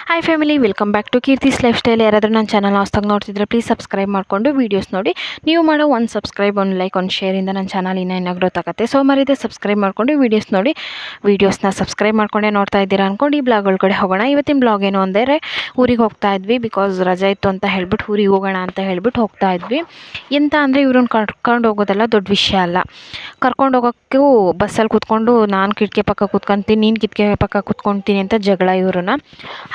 Hi family, welcome back to Keerthi's lifestyle. ಯಾರಾದರೂ ನನ್ನ channel ಹೊಸ್ದಾಗಿ ನೋಡ್ತಿದ್ರೆ ಪ್ಲೀಸ್ ಸಬ್ಸ್ಕ್ರೈಬ್ ಮಾಡಿಕೊಂಡು ವೀಡಿಯೋಸ್ ನೋಡಿ. ನೀವು ಮಾಡೋ ಒಂದು ಸಬ್ಸ್ಕ್ರೈಬ್, ಒಂದು ಲೈಕ್, ಒಂದು ಶೇರಿಂದ ನನ್ನ ಚಾನಲ್ ಇನ್ನೂ ಗ್ರೋತ್ ಆಗುತ್ತೆ. ಸೊ ಮರಿದೆ ಸಬ್ಸ್ಕ್ರೈಬ್ ಮಾಡಿಕೊಂಡು ವೀಡಿಯೋಸ್ ನೋಡಿ. ವೀಡಿಯೋಸ್ನ ಸಬ್ಸ್ಕ್ರೈಬ್ ಮಾಡ್ಕೊಂಡೇ ನೋಡ್ತಾ ಇದ್ದೀರಾ ಅಂದ್ಕೊಂಡು ಈ ಬ್ಲಾಗ್ ಒಳಗಡೆ ಹೋಗೋಣ. ಇವತ್ತಿನ ಬ್ಲಾಗ್ ಏನು ಅಂದರೆ, ಊರಿಗೆ ಹೋಗ್ತಾ ಇದ್ವಿ. ಬಿಕಾಸ್ ರಜೆ ಇತ್ತು ಅಂತ ಹೇಳ್ಬಿಟ್ಟು ಊರಿಗೆ ಹೋಗೋಣ ಅಂತ ಹೇಳ್ಬಿಟ್ಟು ಹೋಗ್ತಾ ಇದ್ವಿ. ಎಂತ ಅಂದರೆ ಇವ್ರನ್ನ ಕರ್ಕೊಂಡು ಹೋಗೋದೆಲ್ಲ ದೊಡ್ಡ ವಿಷಯ ಅಲ್ಲ. ಕರ್ಕೊಂಡು ಹೋಗೋಕ್ಕೂ ಬಸ್ಸಲ್ಲಿ ಕೂತ್ಕೊಂಡು ನಾನು ಕಿಟಕಿ ಪಕ್ಕ ಕೂತ್ಕೊತೀನಿ, ನೀನು ಕಿಟಕಿ ಪಕ್ಕ ಕೂತ್ಕೊತೀನಿ ಅಂತ ಜಗಳ ಇವ್ರನ್ನ.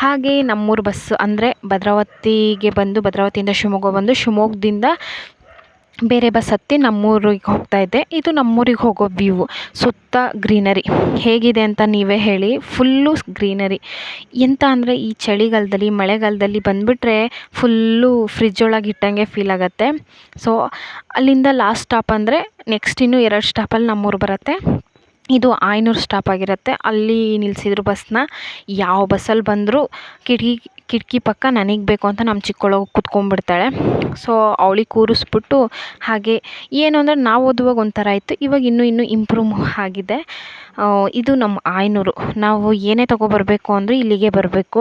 ಹಾಗೆ ನಮ್ಮೂರು ಬಸ್ ಅಂದರೆ ಭದ್ರಾವತಿಗೆ ಬಂದು, ಭದ್ರಾವತಿಯಿಂದ ಶಿವಮೊಗ್ಗ ಬಂದು, ಶಿವಮೊಗ್ಗದಿಂದ ಬೇರೆ ಬಸ್ ಹತ್ತಿ ನಮ್ಮೂರಿಗೆ ಹೋಗ್ತಾ ಇದ್ದೆ. ಇದು ನಮ್ಮೂರಿಗೆ ಹೋಗೋ ವ್ಯೂ. ಸುತ್ತ ಗ್ರೀನರಿ ಹೇಗಿದೆ ಅಂತ ನೀವೇ ಹೇಳಿ. Full greenery. ಎಂತ ಅಂದರೆ ಈ ಚಳಿಗಾಲದಲ್ಲಿ, ಮಳೆಗಾಲದಲ್ಲಿ ಬಂದುಬಿಟ್ರೆ ಫುಲ್ಲು ಫ್ರಿಜ್ ಒಳಗೆ ಇಟ್ಟಂಗೆ ಫೀಲ್ ಆಗುತ್ತೆ. ಸೊ ಅಲ್ಲಿಂದ ಲಾಸ್ಟ್ ಸ್ಟಾಪ್ ಅಂದರೆ ನೆಕ್ಸ್ಟ್ ಇನ್ನೂ 2 ಸ್ಟಾಪಲ್ಲಿ ನಮ್ಮೂರು ಬರುತ್ತೆ. ಇದು ಆಯನೂರು ಸ್ಟಾಪ್ ಆಗಿರುತ್ತೆ. ಅಲ್ಲಿ ನಿಲ್ಲಿಸಿದ್ರು ಬಸ್ನ. ಯಾವ ಬಸ್ಸಲ್ಲಿ ಬಂದರೂ ಕಿಟಕಿ ಪಕ್ಕ ನನಗೆ ಬೇಕು ಅಂತ ನಮ್ಮ ಚಿಕ್ಕವಳು ಕೂತ್ಕೊಂಡ್ಬಿಡ್ತಾಳೆ. ಸೊ ಅವಳಿಗೆ ಕೂರಿಸ್ಬಿಟ್ಟು, ಹಾಗೆ ಏನು ಅಂದರೆ ನಾವು ಓದುವಾಗ ಒಂಥರ ಇತ್ತು, ಇವಾಗ ಇನ್ನೂ ಇಂಪ್ರೂವ್ ಆಗಿದೆ. ಇದು ನಮ್ಮ ಆಯನೂರು. ನಾವು ಏನೇ ತೊಗೊಬರ್ಬೇಕು ಅಂದರೆ ಇಲ್ಲಿಗೆ ಬರಬೇಕು.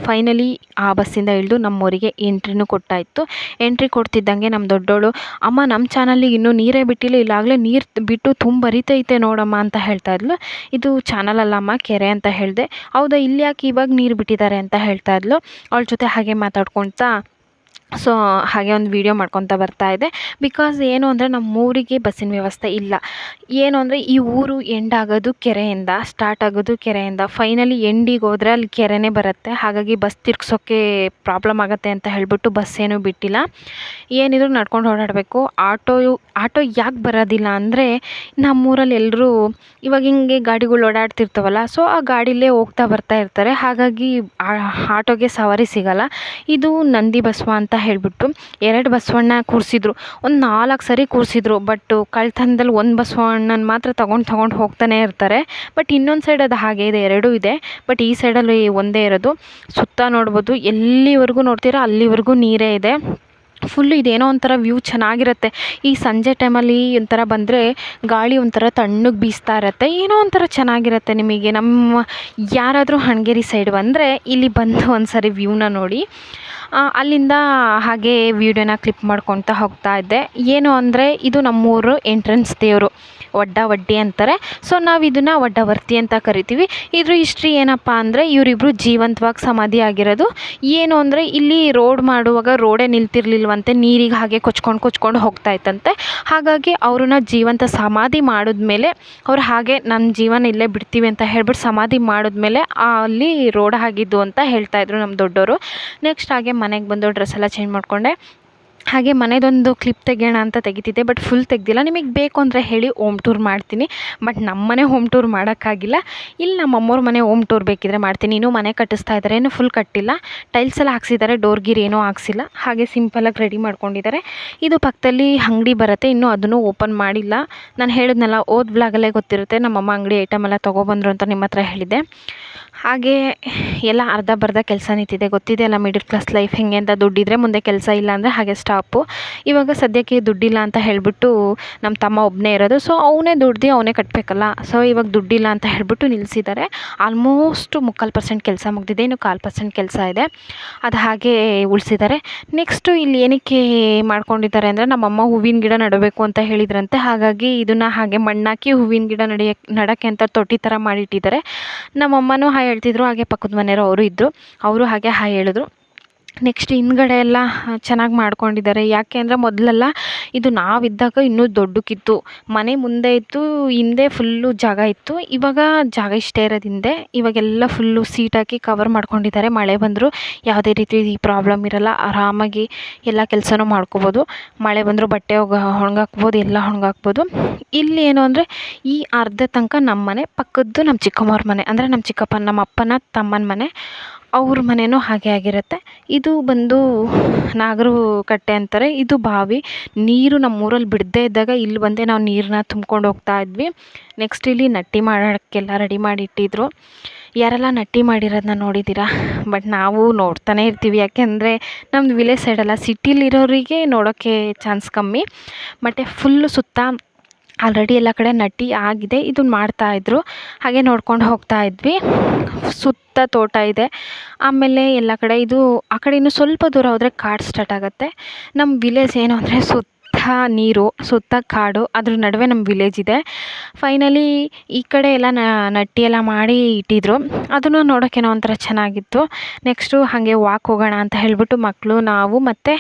ಫೈನಲಿ ಆ ಬಸ್ಸಿಂದ ಇಳಿದು ನಮ್ಮೂರಿಗೆ ಎಂಟ್ರಿನೂ ಕೊಟ್ಟಾಯಿತು. ಎಂಟ್ರಿ ಕೊಡ್ತಿದ್ದಂಗೆ ನಮ್ಮ ದೊಡ್ಡೋಳು, ಅಮ್ಮ ನಮ್ಮ ಚಾನಲ್ಲಿಗೆ ಇನ್ನೂ ನೀರೇ ಬಿಟ್ಟಿಲ್ಲ, ಇಲ್ಲಾಗಲೇ ನೀರು ಬಿಟ್ಟು ಬರಿತೈತೆ ನೋಡಮ್ಮ ಅಂತ ಹೇಳ್ತಾ ಇದ್ಲು. ಇದು ಚಾನಲ್ ಅಲ್ಲಮ್ಮ, ಕೆರೆ ಅಂತ ಹೇಳಿದೆ. ಹೌದಾ, ಇಲ್ಲಿ ಯಾಕೆ ಇವಾಗ ನೀರು ಬಿಟ್ಟಿದ್ದಾರೆ ಅಂತ ಹೇಳ್ತಾ ಇದ್ಲು. ಅವಳ ಜೊತೆ ಹಾಗೆ ಮಾತಾಡ್ಕೊಳ್ತಾ ಸೊ ಹಾಗೆ ಒಂದು ವೀಡಿಯೋ ಮಾಡ್ಕೊತ ಬರ್ತಾಯಿದ್ದೆ. ಬಿಕಾಸ್ ಏನು ಅಂದರೆ ನಮ್ಮೂರಿಗೆ ಬಸ್ಸಿನ ವ್ಯವಸ್ಥೆ ಇಲ್ಲ. ಏನು ಅಂದರೆ ಈ ಊರು ಎಂಡ್ ಆಗೋದು ಕೆರೆಯಿಂದ, ಸ್ಟಾರ್ಟ್ ಆಗೋದು ಕೆರೆಯಿಂದ. ಫೈನಲಿ ಎಂಡಿಗೆ ಹೋದರೆ ಅಲ್ಲಿ ಕೆರೆನೇ ಬರುತ್ತೆ. ಹಾಗಾಗಿ ಬಸ್ ತಿರ್ಗ್ಸೋಕ್ಕೆ ಪ್ರಾಬ್ಲಮ್ ಆಗುತ್ತೆ ಅಂತ ಹೇಳಿಬಿಟ್ಟು ಬಸ್ ಏನೂ ಬಿಟ್ಟಿಲ್ಲ. ಏನಿದ್ರು ನಡ್ಕೊಂಡು ಓಡಾಡಬೇಕು. ಆಟೋ ಯಾಕೆ ಬರೋದಿಲ್ಲ ಅಂದರೆ, ನಮ್ಮೂರಲ್ಲಿ ಎಲ್ಲರೂ ಇವಾಗ ಹಿಂಗೆ ಗಾಡಿಗಳು ಓಡಾಡ್ತಿರ್ತಾವಲ್ಲ, ಸೊ ಆ ಗಾಡಿಲೇ ಹೋಗ್ತಾ ಬರ್ತಾ ಇರ್ತಾರೆ. ಹಾಗಾಗಿ ಆಟೋಗೆ ಸವಾರಿ ಸಿಗೋಲ್ಲ. ಇದು ನಂದಿ ಬಸವ ಅಂತ ಹೇಳಿಬಿಟ್ಟು 2 ಬಸವಣ್ಣ ಕೂರಿಸಿದ್ರು. ಒಂದು 4 ಸರಿ ಕೂರಿಸಿದ್ರು. ಬಟ್ ಕಳ್ತನದಲ್ಲಿ ಒಂದು ಬಸವಣ್ಣನ ಮಾತ್ರ ತಗೊಂಡು ಹೋಗ್ತಾನೆ ಇರ್ತಾರೆ. ಬಟ್ ಇನ್ನೊಂದು ಸೈಡ್ ಅದು ಹಾಗೆ ಇದೆ, 2 ಇದೆ. ಬಟ್ ಈ ಸೈಡಲ್ಲಿ ಒಂದೇ ಇರೋದು. ಸುತ್ತ ನೋಡ್ಬೋದು, ಎಲ್ಲಿವರೆಗೂ ನೋಡ್ತೀರಾ ಅಲ್ಲಿವರೆಗೂ ನೀರೇ ಇದೆ. ಫುಲ್ಲು ಇದೇನೋ ಒಂಥರ ವ್ಯೂ ಚೆನ್ನಾಗಿರುತ್ತೆ. ಈ ಸಂಜೆ ಟೈಮಲ್ಲಿ ಒಂಥರ ಬಂದರೆ ಗಾಳಿ ಒಂಥರ ತಣ್ಣಗೆ ಬೀಸ್ತಾ ಇರುತ್ತೆ. ಏನೋ ಒಂಥರ ಚೆನ್ನಾಗಿರುತ್ತೆ. ನಿಮಗೆ ನಮ್ಮ ಯಾರಾದರೂ ಹಣಗೆರೆ ಸೈಡ್ ಬಂದರೆ ಇಲ್ಲಿ ಬಂದು ಒಂದು ಸರಿ ವ್ಯೂನ ನೋಡಿ. ಅಲ್ಲಿಂದ ಹಾಗೆ ವೀಡಿಯೋನ ಕ್ಲಿಪ್ ಮಾಡ್ಕೊತಾ ಹೋಗ್ತಾ ಇದ್ದೆ. ಏನು ಅಂದರೆ ಇದು ನಮ್ಮೂರು ಎಂಟ್ರೆನ್ಸ್ ದೇವರು, ವಡ್ಡಿ ಅಂತಾರೆ. ಸೊ ನಾವು ಇದನ್ನು ವಡ್ಡವರ್ತಿ ಅಂತ ಕರಿತೀವಿ. ಇದ್ರ ಹಿಸ್ಟ್ರಿ ಏನಪ್ಪ ಅಂದರೆ, ಇವರಿಬ್ಬರು ಜೀವಂತವಾಗಿ ಸಮಾಧಿ ಆಗಿರೋದು. ಏನು ಅಂದರೆ ಇಲ್ಲಿ ರೋಡ್ ಮಾಡುವಾಗ ರೋಡೇ ನಿಲ್ತಿರ್ಲಿಲ್ವಂತೆ, ನೀರಿಗೆ ಹಾಗೆ ಕೊಚ್ಕೊಂಡು ಹೋಗ್ತಾ ಇತ್ತಂತೆ. ಹಾಗಾಗಿ ಅವ್ರನ್ನ ಜೀವಂತ ಸಮಾಧಿ ಮಾಡಿದ್ಮೇಲೆ ಅವ್ರು ಹಾಗೆ ನಮ್ಮ ಜೀವನ ಇಲ್ಲೇ ಬಿಡ್ತೀವಿ ಅಂತ ಹೇಳ್ಬಿಟ್ಟು ಸಮಾಧಿ ಮಾಡಿದ್ಮೇಲೆ ಅಲ್ಲಿ ರೋಡ್ ಆಗಿದ್ದು ಅಂತ ಹೇಳ್ತಾಯಿದ್ರು ನಮ್ಮ ದೊಡ್ಡವರು. ನೆಕ್ಸ್ಟ್ ಹಾಗೆ ಮನೆಗೆ ಬಂದು ಡ್ರೆಸ್ ಎಲ್ಲ ಚೇಂಜ್ ಮಾಡಿಕೊಂಡೆ. ಹಾಗೆ ಮನೆದೊಂದು ಕ್ಲಿಪ್ ತೆಗೆಯೋಣ ಅಂತ ತೆಗಿತಿದ್ದೆ. But full ತೆಗ್ದಿಲ್ಲ. ನಿಮಗೆ ಬೇಕು ಅಂದರೆ ಹೇಳಿ ಹೋಮ್ ಟೂರ್ ಮಾಡ್ತೀನಿ. ಬಟ್ ನಮ್ಮ ಮನೆ ಹೋಮ್ ಟೂರ್ ಮಾಡೋಕ್ಕಾಗಿಲ್ಲ. ಇಲ್ಲಿ ನಮ್ಮ ಅಮ್ಮವ್ರ ಮನೆ ಹೋಮ್ ಟೂರ್ ಬೇಕಿದ್ರೆ ಮಾಡ್ತೀನಿ. ಇನ್ನೂ ಮನೆ ಕಟ್ಟಿಸ್ತಾ ಇದ್ದಾರೆ, ಇನ್ನೂ ಫುಲ್ ಕಟ್ಟಿಲ್ಲ. ಟೈಲ್ಸ್ ಎಲ್ಲ ಹಾಕ್ಸಿದ್ದಾರೆ, ಡೋರ್ ಗೀರ್ ಏನೂ ಹಾಕ್ಸಿಲ್ಲ. ಹಾಗೆ ಸಿಂಪಲಾಗಿ ರೆಡಿ ಮಾಡ್ಕೊಂಡಿದ್ದಾರೆ. ಇದು ಪಕ್ಕದಲ್ಲಿ ಅಂಗಡಿ ಬರುತ್ತೆ, ಇನ್ನೂ ಅದನ್ನು ಓಪನ್ ಮಾಡಿಲ್ಲ. ನಾನು ಹೇಳಿದ್ನಲ್ಲ, ಬ್ಲಾಗಲ್ಲೇ ಗೊತ್ತಿರುತ್ತೆ. ನಮ್ಮಮ್ಮ ಅಂಗಡಿ ಐಟಮ್ ಎಲ್ಲ ತೊಗೊಬಂದರು ಅಂತ ನಿಮ್ಮ ಹತ್ರ ಹೇಳಿದ್ದೆ. ಹಾಗೆ ಎಲ್ಲ ಅರ್ಧ ಬರ್ಧ ಕೆಲಸ ನಿಂತಿದೆ. ಗೊತ್ತಿದೆ ಅಲ್ಲ ಮಿಡಲ್ ಕ್ಲಾಸ್ ಲೈಫ್ ಹೆಂಗೆ ಅಂತ. ದುಡ್ಡಿದ್ರೆ ಮುಂದೆ ಕೆಲಸ ಇಲ್ಲ ಅಂದರೆ ಹಾಗೆ ಸ್ಟಾಪು. ಇವಾಗ ಸದ್ಯಕ್ಕೆ ದುಡ್ಡಿಲ್ಲ ಅಂತ ಹೇಳಿಬಿಟ್ಟು ನಮ್ಮ ತಮ್ಮ ಒಬ್ಬನೇ ಇರೋದು. ಸೊ ಅವನೇ ದುಡ್ದು ಅವನೇ ಕಟ್ಟಬೇಕಲ್ಲ. ಸೊ ಇವಾಗ ದುಡ್ಡಿಲ್ಲ ಅಂತ ಹೇಳಿಬಿಟ್ಟು ನಿಲ್ಲಿಸಿದ್ದಾರೆ. ಆಲ್ಮೋಸ್ಟ್ 3/4% ಕೆಲಸ ಮುಗಿದಿದೆ, ಇನ್ನು 1/4% ಕೆಲಸ ಇದೆ. ಅದು ಹಾಗೆ ಉಳಿಸಿದ್ದಾರೆ. ನೆಕ್ಸ್ಟು ಇಲ್ಲಿ ಏನಕ್ಕೆ ಮಾಡ್ಕೊಂಡಿದ್ದಾರೆ ಅಂದರೆ, ನಮ್ಮಮ್ಮ ಹೂವಿನ ಗಿಡ ನೆಡಬೇಕು ಅಂತ ಹೇಳಿದ್ರಂತೆ. ಹಾಗಾಗಿ ಇದನ್ನು ಹಾಗೆ ಮಣ್ಣಾಕಿ ಹೂವಿನ ಗಿಡ ನೆಡೋಕ್ಕೆ ಅಂತ ತೊಟ್ಟಿ ಥರ ಮಾಡಿಟ್ಟಿದ್ದಾರೆ. ನಮ್ಮಮ್ಮನೂ ಹಾಯ್ ಹೇಳ್ತಿದ್ರು, ಹಾಗೆ ಪಕ್ಕದ ಮನೆಯವರು ಅವರು ಇದ್ದರು, ಅವರು ಹಾಗೆ ಹಾಯ್ ಹೇಳಿದ್ರು. ನೆಕ್ಸ್ಟ್ ಹಿಂದ್ಗಡೆ ಎಲ್ಲ ಚೆನ್ನಾಗಿ ಮಾಡ್ಕೊಂಡಿದ್ದಾರೆ. ಯಾಕೆ ಅಂದರೆ ಮೊದಲೆಲ್ಲ ಇದು ನಾವಿದ್ದಾಗ ಇನ್ನೂ ದೊಡ್ಡಕ್ಕಿತ್ತು. ಮನೆ ಮುಂದೆ ಇತ್ತು, ಹಿಂದೆ ಫುಲ್ಲು ಜಾಗ ಇತ್ತು. ಇವಾಗ ಜಾಗ ಇಷ್ಟೇ ಇರೋದು ಹಿಂದೆ. ಇವಾಗೆಲ್ಲ ಫುಲ್ಲು ಸೀಟ್ ಹಾಕಿ ಕವರ್ ಮಾಡ್ಕೊಂಡಿದ್ದಾರೆ. ಮಳೆ ಬಂದರೂ ಯಾವುದೇ ರೀತಿ ಪ್ರಾಬ್ಲಮ್ ಇರೋಲ್ಲ. ಆರಾಮಾಗಿ ಎಲ್ಲ ಕೆಲಸನೂ ಮಾಡ್ಕೋಬೋದು. ಮಳೆ ಬಂದರೂ ಬಟ್ಟೆ ಒಣಗಾಕ್ಬೋದು, ಎಲ್ಲ ಒಣಗಾಕ್ಬೋದು. ಇಲ್ಲಿ ಏನು ಅಂದರೆ, ಈ ಅರ್ಧ ತನಕ ನಮ್ಮ ಮನೆ, ಪಕ್ಕದ್ದು ನಮ್ಮ ಚಿಕ್ಕಮ್ಮವ್ರ ಮನೆ, ಅಂದರೆ ನಮ್ಮ ಚಿಕ್ಕಪ್ಪ, ನಮ್ಮ ಅಪ್ಪನ ತಮ್ಮನ ಮನೆ, ಅವ್ರ ಮನೆಯೂ ಹಾಗೆ ಆಗಿರುತ್ತೆ. ಇದು ಬಂದು ನಾಗರು ಕಟ್ಟೆ ಅಂತಾರೆ. ಇದು ಬಾವಿ. ನೀರು ನಮ್ಮೂರಲ್ಲಿ ಬಿಡದೇ ಇದ್ದಾಗ ಇಲ್ಲಿ ಬಂದೇ ನಾವು ನೀರನ್ನ ತುಂಬ್ಕೊಂಡು ಹೋಗ್ತಾ ಇದ್ವಿ. ನೆಕ್ಸ್ಟ್ ಇಲ್ಲಿ ನಟ್ಟಿ ಮಾಡೋಕ್ಕೆಲ್ಲ ರೆಡಿ ಮಾಡಿ ಇಟ್ಟಿದ್ರು. ಯಾರೆಲ್ಲ ನಟ್ಟಿ ಮಾಡಿರೋದನ್ನ ನೋಡಿದ್ದೀರಾ? ಬಟ್ ನಾವು ನೋಡ್ತಾನೆ ಇರ್ತೀವಿ. ಯಾಕೆಂದರೆ ನಮ್ಮದು ವಿಲೇಜ್ ಸೈಡಲ್ಲ, ಸಿಟಿಲಿರೋರಿಗೆ ನೋಡೋಕ್ಕೆ ಚಾನ್ಸ್ ಕಮ್ಮಿ. ಮತ್ತು ಫುಲ್ಲು ಸುತ್ತ ಆಲ್ರೆಡಿ ಎಲ್ಲ ಕಡೆ ನಟ್ಟಿ ಆಗಿದೆ. ಇದನ್ನ ಮಾಡ್ತಾಯಿದ್ರು, ಹಾಗೆ ನೋಡ್ಕೊಂಡು ಹೋಗ್ತಾ ಇದ್ವಿ. ಸುತ್ತ ತೋಟ ಇದೆ. ಆಮೇಲೆ ಎಲ್ಲ ಕಡೆ ಇದು ಆ ಕಡೆ ಇನ್ನೂ ಸ್ವಲ್ಪ ದೂರ ಹೋದರೆ ಕಾಡು ಸ್ಟಾರ್ಟ್ ಆಗುತ್ತೆ. ನಮ್ಮ ವಿಲೇಜ್ ಏನು ಅಂದರೆ ಸುತ್ತ ನೀರು, ಸುತ್ತ ಕಾಡು, ಅದ್ರ ನಡುವೆ ನಮ್ಮ ವಿಲೇಜ್ ಇದೆ. ಫೈನಲಿ ಈ ಕಡೆ ಎಲ್ಲ ನಟ್ಟಿ ಎಲ್ಲ ಮಾಡಿ ಇಟ್ಟಿದ್ರು. ಅದನ್ನು ನೋಡೋಕ್ಕೇನೋ ಒಂಥರ ಚೆನ್ನಾಗಿತ್ತು. ನೆಕ್ಸ್ಟು ಹಾಗೆ ವಾಕ್ ಹೋಗೋಣ ಅಂತ ಹೇಳಿಬಿಟ್ಟು ಮಕ್ಕಳು, ನಾವು ಮತ್ತು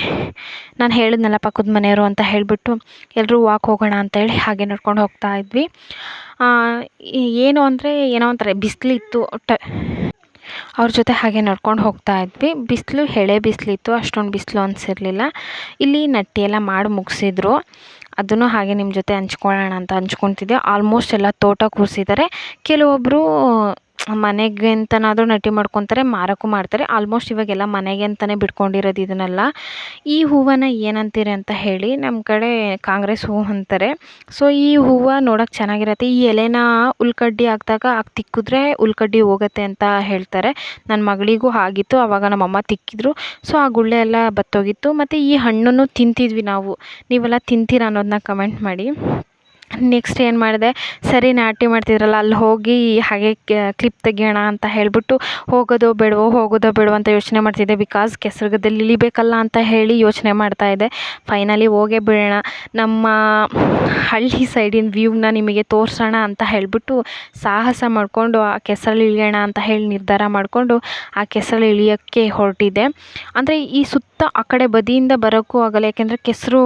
ನಾನು ಹೇಳಿದ್ನಲ್ಲ ಪಕ್ಕದ ಮನೆಯವರು ಅಂತ ಹೇಳಿಬಿಟ್ಟು ಎಲ್ಲರೂ ವಾಕ್ ಹೋಗೋಣ ಅಂತೇಳಿ ಹಾಗೆ ನಡ್ಕೊಂಡು ಹೋಗ್ತಾ ಇದ್ವಿ. ಏನು ಅಂದರೆ ಏನೋ ಒಂಥರ ಬಿಸಿಲಿತ್ತು. ಅವ್ರ ಜೊತೆ ಹಾಗೆ ನಡ್ಕೊಂಡು ಹೋಗ್ತಾ ಇದ್ವಿ. ಬಿಸಿಲು ಎಳೆ ಬಿಸಿಲಿತ್ತು, ಅಷ್ಟೊಂದು ಬಿಸಿಲು ಅನಿಸಿರ್ಲಿಲ್ಲ. ಇಲ್ಲಿ ನಟ್ಟಿ ಎಲ್ಲ ಮಾಡಿ ಮುಗಿಸಿದ್ರು. ಅದನ್ನು ಹಾಗೆ ನಿಮ್ಮ ಜೊತೆ ಹಂಚ್ಕೊಳ್ಳೋಣ ಅಂತ ಹಂಚ್ಕೊತಿದ್ದೆ. ಆಲ್ಮೋಸ್ಟ್ ಎಲ್ಲ ತೋಟ ಕೂರಿಸಿದ್ದಾರೆ. ಕೆಲವೊಬ್ಬರು ಮನೆಗೆ ಅಂತನಾದರೂ ನಟ್ಟಿ ಮಾಡ್ಕೊತಾರೆ, ಮಾರೋಕ್ಕೂ ಮಾಡ್ತಾರೆ. ಆಲ್ಮೋಸ್ಟ್ ಇವಾಗೆಲ್ಲ ಮನೆಗೆ ಅಂತಲೇ ಬಿಟ್ಕೊಂಡಿರೋದು ಇದನ್ನೆಲ್ಲ. ಈ ಹೂವನ್ನು ಏನಂತೀರಿ ಅಂತ ಹೇಳಿ, ನಮ್ಮ ಕಡೆ ಕಾಂಗ್ರೆಸ್ ಹೂವು ಅಂತಾರೆ. ಸೊ ಈ ಹೂವು ನೋಡೋಕ್ಕೆ ಚೆನ್ನಾಗಿರತ್ತೆ. ಈ ಎಲೆನ ಉಳ್ಳಾಗಡ್ಡಿ ಹಾಕಿದಾಗ ತಿಕ್ಕಿದ್ರೆ ಉಳ್ಳಾಗಡ್ಡಿ ಹೋಗುತ್ತೆ ಅಂತ ಹೇಳ್ತಾರೆ. ನನ್ನ ಮಗಳಿಗೂ ಆಗಿತ್ತು. ಆವಾಗ ನಮ್ಮಮ್ಮ ತಿಕ್ಕಿದ್ರು. ಸೊ ಆ ಗುಳ್ಳೆ ಎಲ್ಲ ಬತ್ತೋಗಿತ್ತು. ಮತ್ತು ಈ ಹಣ್ಣನ್ನು ತಿಂತಿದ್ವಿ ನಾವು. ನೀವೆಲ್ಲ ತಿಂತೀರಾ ಅನ್ನೋದನ್ನ ಕಮೆಂಟ್ ಮಾಡಿ. ನೆಕ್ಸ್ಟ್ ಏನು ಮಾಡಿದೆ, ಸರಿ ನಾಟಿ ಮಾಡ್ತಿದ್ರಲ್ಲ ಅಲ್ಲಿ ಹೋಗಿ ಹಾಗೆ ಕ್ಲಿಪ್ ತೆಗಿಯೋಣ ಅಂತ ಹೇಳಿಬಿಟ್ಟು ಹೋಗೋದೋ ಬೇಡವೋ ಅಂತ ಯೋಚನೆ ಮಾಡ್ತಿದ್ದೆ. ಬಿಕಾಸ್ ಕೆಸರು ಗದ್ದೆಲಿ ಇಳಿಬೇಕಲ್ಲ ಅಂತ ಹೇಳಿ ಯೋಚನೆ ಮಾಡ್ತಾಯಿದ್ದೆ. ಫೈನಲಿ ಹೋಗೇ ಬಿಡೋಣ, ನಮ್ಮ ಹಳ್ಳಿ ಸೈಡಿನ ವ್ಯೂವ್ನ ನಿಮಗೆ ತೋರಿಸೋಣ ಅಂತ ಹೇಳಿಬಿಟ್ಟು ಸಾಹಸ ಮಾಡಿಕೊಂಡು ಆ ಕೆಸರಲ್ಲಿ ಇಳಿಯೋಣ ಅಂತ ಹೇಳಿ ನಿರ್ಧಾರ ಮಾಡಿಕೊಂಡು ಆ ಕೆಸರಲ್ಲಿ ಇಳಿಯೋಕ್ಕೆ ಹೊರಟಿದ್ದೆ. ಅಂದರೆ ಈ ಸುತ್ತ ಆ ಕಡೆ ಬದಿಯಿಂದ ಬರೋಕ್ಕೂ ಆಗಲ್ಲ, ಯಾಕೆಂದರೆ ಕೆಸರು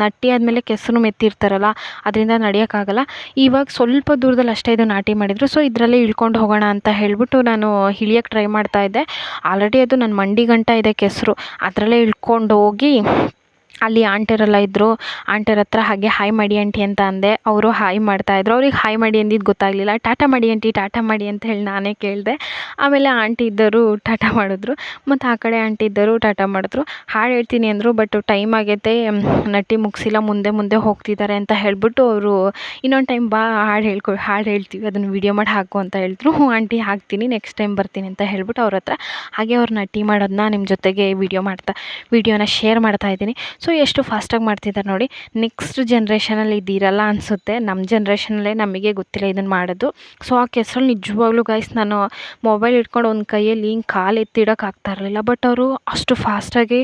ನಟ್ಟಿ ಆದಮೇಲೆ ಕೆಸರು ಮೆತ್ತಿರ್ತಾರಲ್ಲ, ಅದರಿಂದ ನಡೆಯೋಕ್ಕಾಗಲ್ಲ. ಇವಾಗ ಸ್ವಲ್ಪ ದೂರದಲ್ಲಿ ಅಷ್ಟೇ ಇದು ನಾಟಿ ಮಾಡಿದರು. ಸೊ ಇದರಲ್ಲೇ ಇಳ್ಕೊಂಡು ಹೋಗೋಣ ಅಂತ ಹೇಳಿಬಿಟ್ಟು ನಾನು ಇಳಿಯೋಕ್ಕೆ ಟ್ರೈ ಮಾಡ್ತಾಯಿದ್ದೆ. ಆಲ್ರೆಡಿ ಅದು ನನ್ನ ಮಂಡಿ ಗಂಟ ಇದೆ ಕೆಸರು. ಅದರಲ್ಲೇ ಇಳ್ಕೊಂಡು ಹೋಗಿ ಅಲ್ಲಿ ಆಂಟಿಯರೆಲ್ಲ ಇದ್ದರು. ಆಂಟಿಯರ ಹತ್ರ ಹಾಗೆ ಹಾಯ್ ಮಾಡಿ ಆಂಟಿ ಅಂತ ಅಂದೆ. ಅವರು ಹಾಯ್ ಮಾಡ್ತಾಯಿದ್ರು. ಅವ್ರಿಗೆ ಹಾಯ್ ಮಾಡಿ ಅಂದಿದ್ದು ಗೊತ್ತಾಗಲಿಲ್ಲ. ಟಾಟಾ ಮಾಡಿ ಆಂಟಿ, ಟಾಟಾ ಮಾಡಿ ಅಂತ ಹೇಳಿ ನಾನೇ ಕೇಳಿದೆ. ಆಮೇಲೆ ಆಂಟಿ ಇದ್ದರು ಟಾಟಾ ಮಾಡಿದ್ರು, ಮತ್ತು ಆ ಕಡೆ ಆಂಟಿ ಇದ್ದರು ಟಾಟಾ ಮಾಡಿದ್ರು. ಹಾಡು ಹೇಳ್ತೀನಿ ಅಂದರು, ಬಟ್ ಟೈಮ್ ಆಗೈತೆ, ನಟ್ಟಿ ಮುಗಿಸಿಲ್ಲ, ಮುಂದೆ ಹೋಗ್ತಿದ್ದಾರೆ ಅಂತ ಹೇಳಿಬಿಟ್ಟು ಅವರು ಇನ್ನೊಂದು ಟೈಮ್ ಬಾ ಹಾಡು ಹೇಳ್ತೀವಿ, ಅದನ್ನು ವೀಡಿಯೋ ಮಾಡಿ ಹಾಕು ಅಂತ ಹೇಳಿದ್ರು. ಹ್ಞೂ ಆಂಟಿ ಹಾಕ್ತೀನಿ, ನೆಕ್ಸ್ಟ್ ಟೈಮ್ ಬರ್ತೀನಿ ಅಂತ ಹೇಳ್ಬಿಟ್ಟು ಅವ್ರ ಹತ್ರ ಹಾಗೆ ಅವ್ರು ನಟ್ಟಿ ಮಾಡೋದನ್ನ ನಿಮ್ಮ ಜೊತೆಗೆ ವೀಡಿಯೋನ ಶೇರ್ ಮಾಡ್ತಾಯಿದ್ದೀನಿ. ಸೊ ಎಷ್ಟು ಫಾಸ್ಟಾಗಿ ಮಾಡ್ತಿದ್ದಾರೆ ನೋಡಿ. ನೆಕ್ಸ್ಟ್ ಜನ್ರೇಷನಲ್ಲಿ ಇದಿರಲ್ಲ ಅನಿಸುತ್ತೆ. ನಮ್ಮ ಜನ್ರೇಷನಲ್ಲೇ ನಮಗೆ ಗೊತ್ತಿಲ್ಲ ಇದನ್ನು ಮಾಡೋದು. ಸೊ ಆ ಕೆಸರಲ್ಲಿ ನಿಜವಾಗ್ಲೂ ಗೈಸ್ ನಾನು ಮೊಬೈಲ್ ಇಟ್ಕೊಂಡು ಒಂದು ಕೈಯಲ್ಲಿ ಹಿಂಗೆ ಕಾಲು ಎತ್ತಿಡೋಕೆ ಆಗ್ತಾ ಇರಲಿಲ್ಲ. ಬಟ್ ಅವರು ಅಷ್ಟು ಫಾಸ್ಟಾಗಿ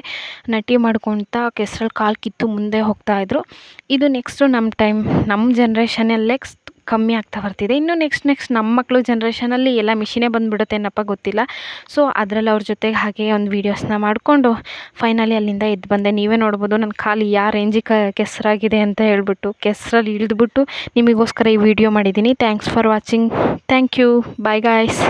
ನಟ್ಟಿ ಮಾಡ್ಕೊತ ಕೆಸರಲ್ಲಿ ಕಾಲು ಕಿತ್ತು ಮುಂದೆ ಹೋಗ್ತಾಯಿದ್ರು. ಇದು ನೆಕ್ಸ್ಟು ನಮ್ಮ ಜನ್ರೇಷನಲ್ಲೇ ಕಮ್ಮಿ ಆಗ್ತಾ ಬರ್ತಿದೆ. ಇನ್ನು ನೆಕ್ಸ್ಟ್ ನಮ್ಮ ಮಕ್ಕಳು ಜನ್ರೇಷನಲ್ಲಿ ಎಲ್ಲ ಮಿಷಿನೇ ಬಂದುಬಿಡುತ್ತೇನಪ್ಪ ಗೊತ್ತಿಲ್ಲ. ಸೊ ಅದರಲ್ಲಿ ಅವ್ರ ಜೊತೆಗೆ ಹಾಗೆ ಒಂದು ವೀಡಿಯೋಸ್ನ ಮಾಡಿಕೊಂಡು ಫೈನಲಿ ಅಲ್ಲಿಂದ ಎದ್ದು ಬಂದೆ. ನೀವೇ ನೋಡ್ಬೋದು ನನ್ನ ಕಾಲು ಯಾವ ರೇಂಜಿಗೆ ಕೆಸರಾಗಿದೆ ಅಂತ ಹೇಳ್ಬಿಟ್ಟು. ಕೆಸರಲ್ಲಿ ಇಳಿದ್ಬಿಟ್ಟು ನಿಮಗೋಸ್ಕರ ಈ ವಿಡಿಯೋ ಮಾಡಿದ್ದೀನಿ. Thanks for watching. Thank you. Bye guys.